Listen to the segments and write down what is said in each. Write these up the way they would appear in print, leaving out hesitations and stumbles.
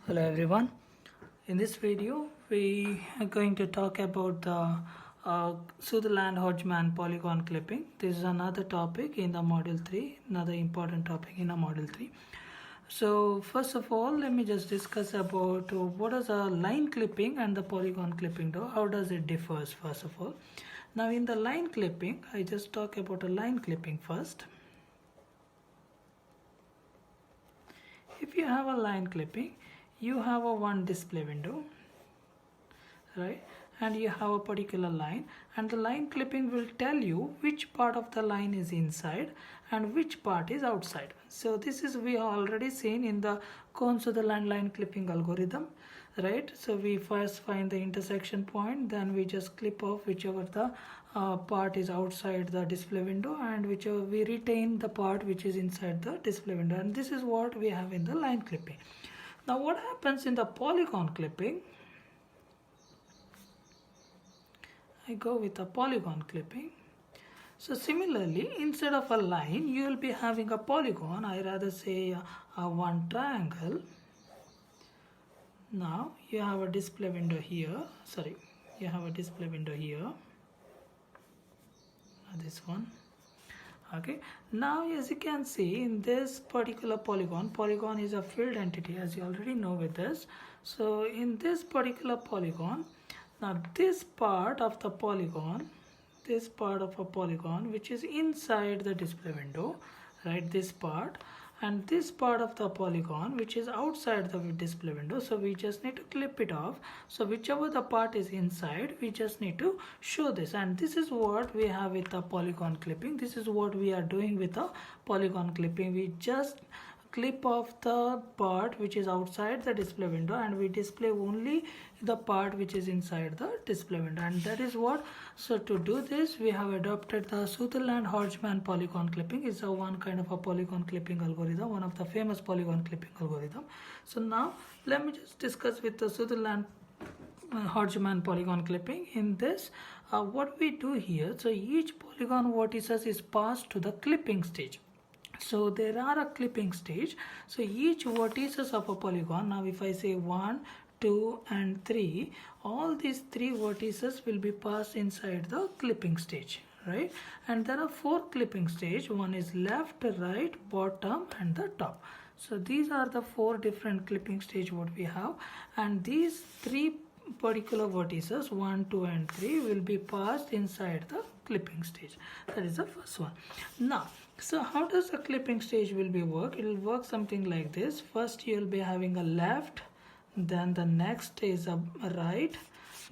Hello everyone. In this video, we are going to talk about the Sutherland-Hodgman polygon clipping. This is another topic in the module 3, another important topic in the module 3. So first of all, let me just discuss about what is a line clipping and the polygon clipping do. How does it differs first of all. Now in the line clipping, I just talk about a line clipping first. If you have a line clipping, you have a one display window, right, and you have a particular line, and the line clipping will tell you which part of the line is inside and which part is outside. So this is we have already seen in the Cohn-Sutherland line clipping algorithm, right? So we first find the intersection point, then we just clip off whichever the part is outside the display window, and whichever we retain the part which is inside the display window, and this is what we have in the line clipping. Now what happens in the polygon clipping? I go with a polygon clipping. So similarly, instead of a line, you will be having a polygon. I rather say a one triangle. Now you have a display window here. Sorry, you have a display window here. This one. Okay, now as you can see in this particular polygon is a filled entity, as you already know with this. So in this particular polygon, now this part of the polygon, this part of a polygon which is inside the display window, right, this part, and this part of the polygon which is outside the display window, so we just need to clip it off. So whichever the part is inside, we just need to show this, and this is what we have with the polygon clipping. This is what we are doing with the polygon clipping. We just clip off the part which is outside the display window, and we display only the part which is inside the display window, and that is what. So to do this, we have adopted the Sutherland-Hodgman polygon clipping. It's a one kind of a polygon clipping algorithm, one of the famous polygon clipping algorithm. So now let me just discuss with the Sutherland-Hodgman polygon clipping. In this, what we do here, so each polygon vertices is passed to the clipping stage. So there are a clipping stage. So each vertices of a polygon, now if I say 1, 2 and 3, all these 3 vertices will be passed inside the clipping stage, right? And there are 4 clipping stage. One is left, right, bottom and the top. So these are the 4 different clipping stage what we have, and these 3 particular vertices 1, 2 and 3 will be passed inside the clipping stage. That is the first one. Now, so how does the clipping stage will be work? It will work something like this. First you will be having a left, then the next is a right,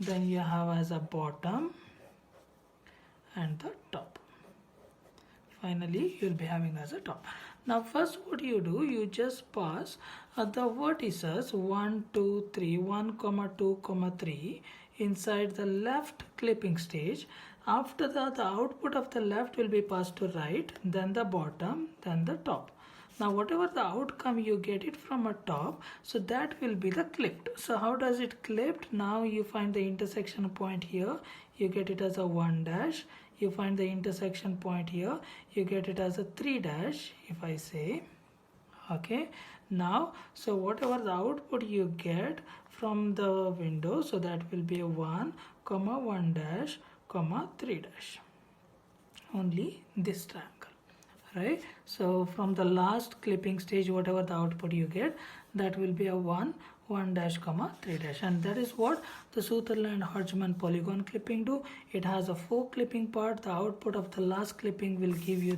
then you have as a bottom and the top. Finally you will be having as a top. Now first what you do, you just pass the vertices 1, 2, 3, 1, 2, 3 inside the left clipping stage. After that, the output of the left will be passed to right, then the bottom, then the top. Now whatever the outcome you get it from a top, so that will be the clipped. So how does it clipped? Now you find the intersection point here, you get it as a 1 dash. You find the intersection point here, you get it as a 3 dash, if I say. Okay, now so whatever the output you get from the window, so that will be a 1, 1 dash, 3 dash, only this triangle, right? So from the last clipping stage, whatever the output you get, that will be a 1, 1 dash, 3 dash, and that is what the Sutherland-Hodgman polygon clipping do. It has a 4 clipping part. The output of the last clipping will give you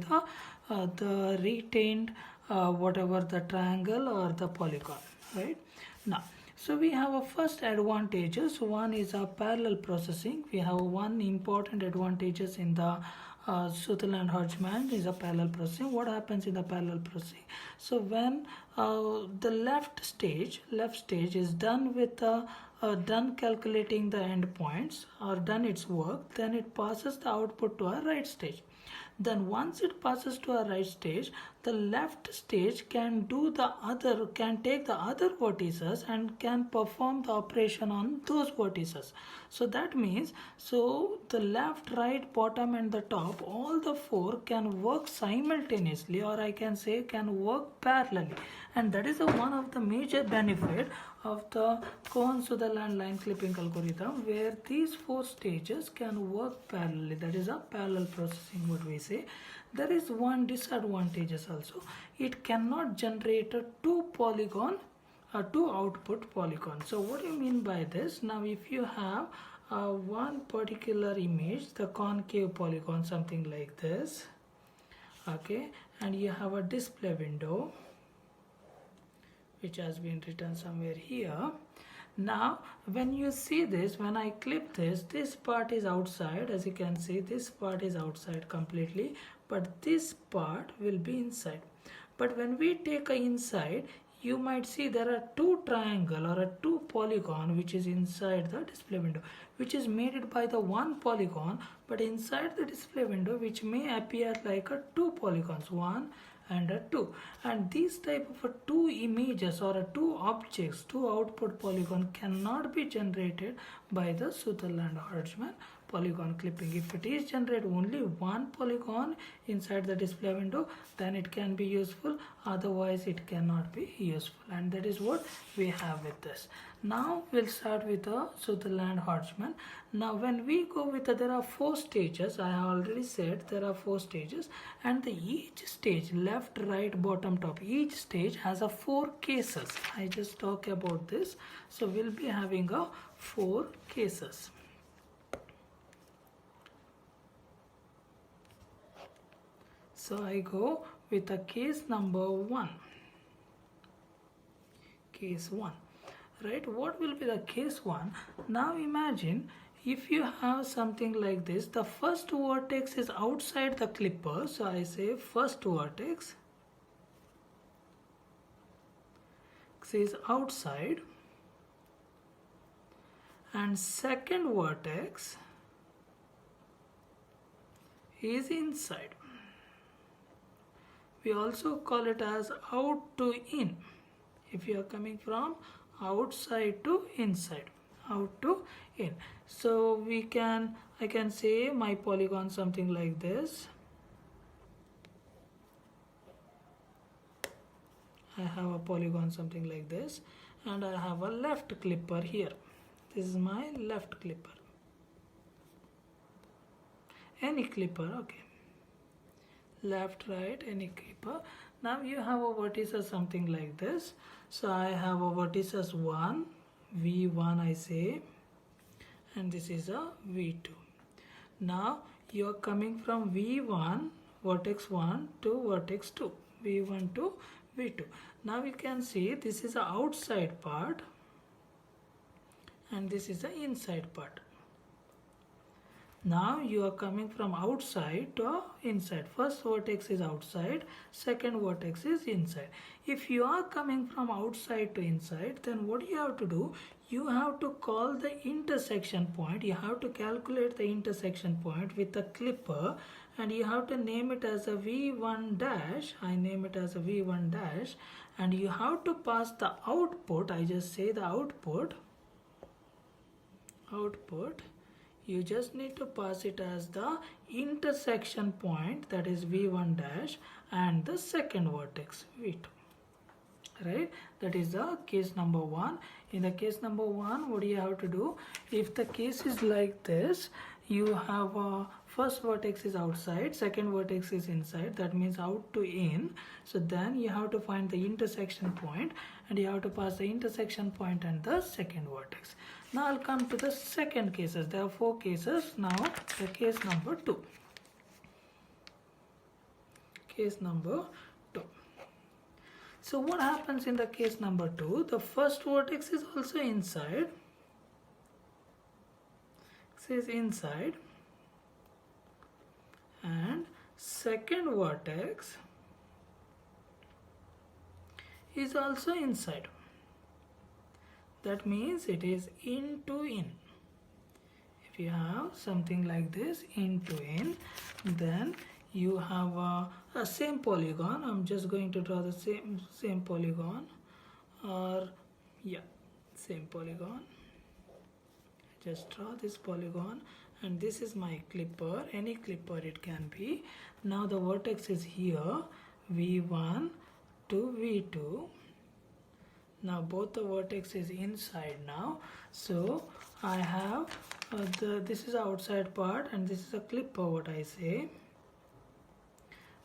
the retained whatever the triangle or the polygon, right? Now, so we have a first advantages. One is a parallel processing. We have one important advantages in the Sutherland-Hodgman is a parallel processing. What happens in the parallel processing? So when the left stage is done with done calculating the endpoints or done its work, then it passes the output to a right stage. Then once it passes to a right stage, the left stage can take the other vertices and can perform the operation on those vertices. So that means, so the left, right, bottom and the top, all the four can work simultaneously, or I can say can work parallelly. And that is one of the major benefit of the Cohen-Sutherland line clipping algorithm, where these four stages can work parallelly. That is a parallel processing, what we say. There is one disadvantages also. It cannot generate a two output polygon. So what do you mean by this? Now if you have one particular image, the concave polygon, something like this, okay, and you have a display window which has been written somewhere here. Now when you see this, when I clip this part is outside. As you can see, this part is outside completely, but this part will be inside. But when we take a inside, you might see there are two triangle or a two polygon which is inside the display window, which is made by the one polygon, but inside the display window which may appear like a two polygons, one and a two. And these type of two images or two objects, two output polygon cannot be generated by the Sutherland-Hodgman polygon clipping. If it is generated only one polygon inside the display window, then it can be useful, otherwise it cannot be useful. And that is what we have with this. Now we'll start with the Sutherland-Hodgman. Now when we go with there are four stages. I have already said there are four stages, and each stage, left, right, bottom, top, each stage has a four cases. I just talk about this. So we'll be having a four cases. So I go with a case number 1. Case 1. Right? What will be the case 1? Now imagine if you have something like this. The first vertex is outside the clipper. So I say first vertex is outside, and second vertex is inside. We also call it as out to in. If you are coming from outside to inside, out to in. So I can say my polygon something like this. I have a polygon something like this, and I have a left clipper here. This is my left clipper. Any clipper, okay. Left, right, any clipper. Now you have a vertices something like this. So I have a vertices 1, V1 I say, and this is a V2. Now you are coming from V1, vertex 1 to vertex 2, V1 to V2. Now you can see this is the outside part and this is the inside part. Now you are coming from outside to inside. First vertex is outside, second vertex is inside. If you are coming from outside to inside, then what you have to do? You have to call the intersection point. You have to calculate the intersection point with the clipper, and you have to name it as a V1 dash. I name it as a V1 dash, and you have to pass the output. I just say the output. You just need to pass it as the intersection point, that is V1 dash, and the second vertex V2. Right? That is the case number 1. In the case number 1, what do you have to do? If the case is like this, you have first vertex is outside, second vertex is inside, that means out to in. So then you have to find the intersection point, and you have to pass the intersection point and the second vertex. Now I'll come to the second cases. There are 4 cases. Now the case number 2. Case number 2. So what happens in the case number 2? The first vertex is also inside. It is inside, and second vertex is also inside. That means it is in to in. If you have something like this, in to in, then you have a same polygon. I'm just going to draw the same polygon, or yeah, same polygon. Just draw this polygon, and this is my clipper, any clipper it can be. Now the vertex is here, v1 to v2. Now both the vertex is inside now, so I have this is the outside part and this is a clipper, what I say.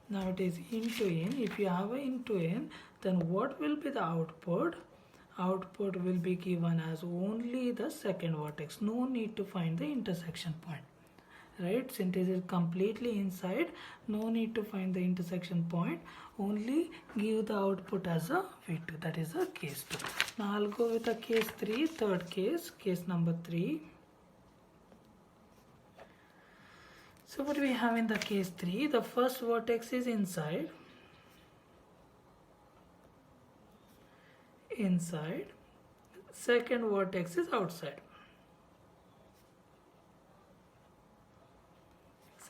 Now it is into in. If you have a into in, then what will be the output? Output will be given as only the second vertex. No need to find the intersection point. Right, since it is completely inside, no need to find the intersection point, only give the output as a v2, that is a case 2. Now I'll go with a case 3, third case number 3. So what we have in the case 3, the first vertex is inside, second vertex is outside.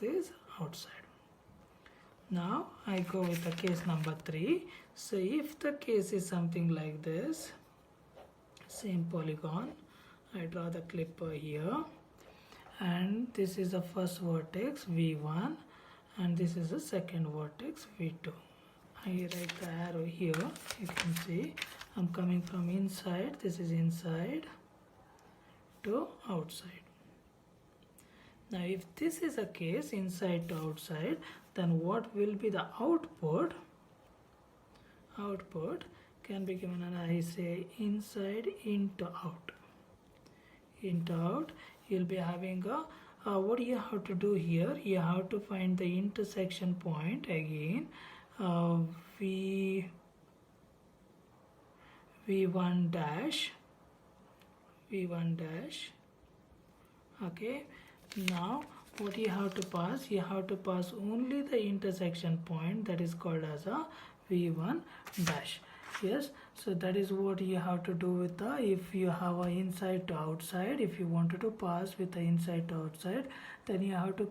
Is outside. Now I go with the case number 3. So if the case is something like this, same polygon, I draw the clipper here, and this is the first vertex v1 and this is the second vertex v2. I write the arrow here. You can see I'm coming from inside, this is inside to outside. Now if this is a case, inside to outside, then what will be the output? Output can be given, and I say inside into out. Into out, you'll be having a, what do you have to do here? You have to find the intersection point again, v1 dash, okay. Now what you have to pass? You have to pass only the intersection point, that is called as a v1 dash. Yes, so that is what you have to do with the, if you have a inside to outside, if you wanted to pass with the inside to outside, then you have to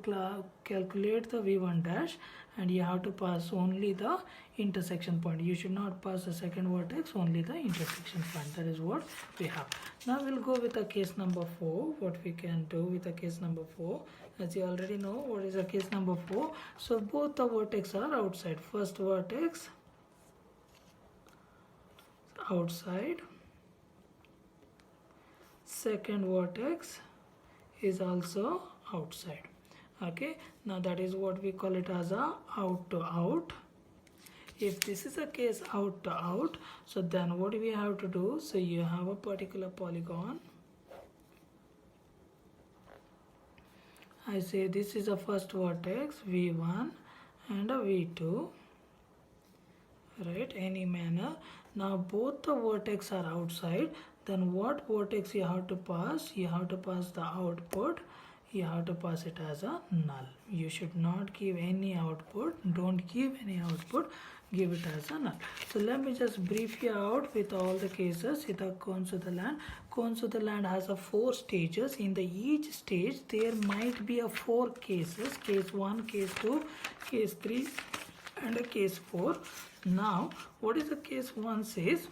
calculate the v1 dash and you have to pass only the intersection point. You should not pass the second vertex, only the intersection point. That is what we have. Now we'll go with the case number 4. What we can do with the case number 4, as you already know what is the case number 4. So both the vertex are outside. First vertex outside, second vertex is also outside. Okay, now that is what we call it as a out to out. If this is a case out to out, so then what we have to do? So you have a particular polygon. I say this is a first vertex v1 and a v2, right, any manner. Now both the vertex are outside, then what vertex you have to pass? You have to pass the output, you have to pass it as a null. You should not give any output, don't give any output, give it as a null. So let me just brief you out with all the cases. In the Cones of the Land, Cones of the Land has a 4 stages. In the each stage there might be a 4 cases, case 1, case 2, case 3 and a case 4. Now what is the case 1 says?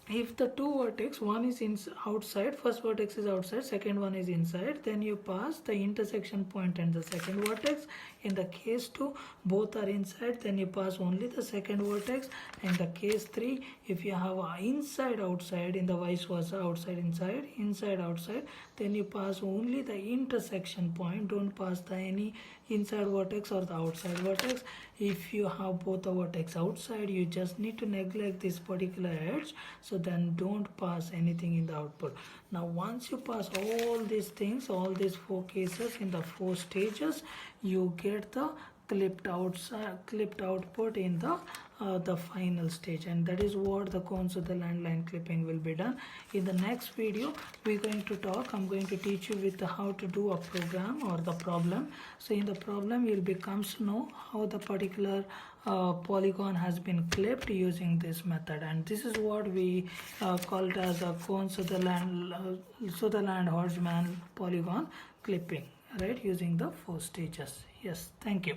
If the two vertex, one is outside, first vertex is outside, second one is inside, then you pass the intersection point and the second vertex. In the case 2, both are inside, then you pass only the second vertex. In the case 3, if you have a inside outside, in the vice versa, outside inside, inside outside, then you pass only the intersection point, don't pass the any inside vertex or the outside vertex. If you have both the vertex outside, you just need to neglect this particular edge, so then don't pass anything in the output. Now once you pass all these things, all these 4 cases in the 4 stages, you get the clipped output in the final stage, and that is what the Cones of the Land line clipping will be done. In the next video we're going to talk, I'm going to teach you with how to do a program or the problem. So in the problem you'll become to know how the particular polygon has been clipped using this method, and this is what we call it as a Cones of the Land Sutherland-Hodgman polygon clipping, right, using the 4 stages. Yes, thank you.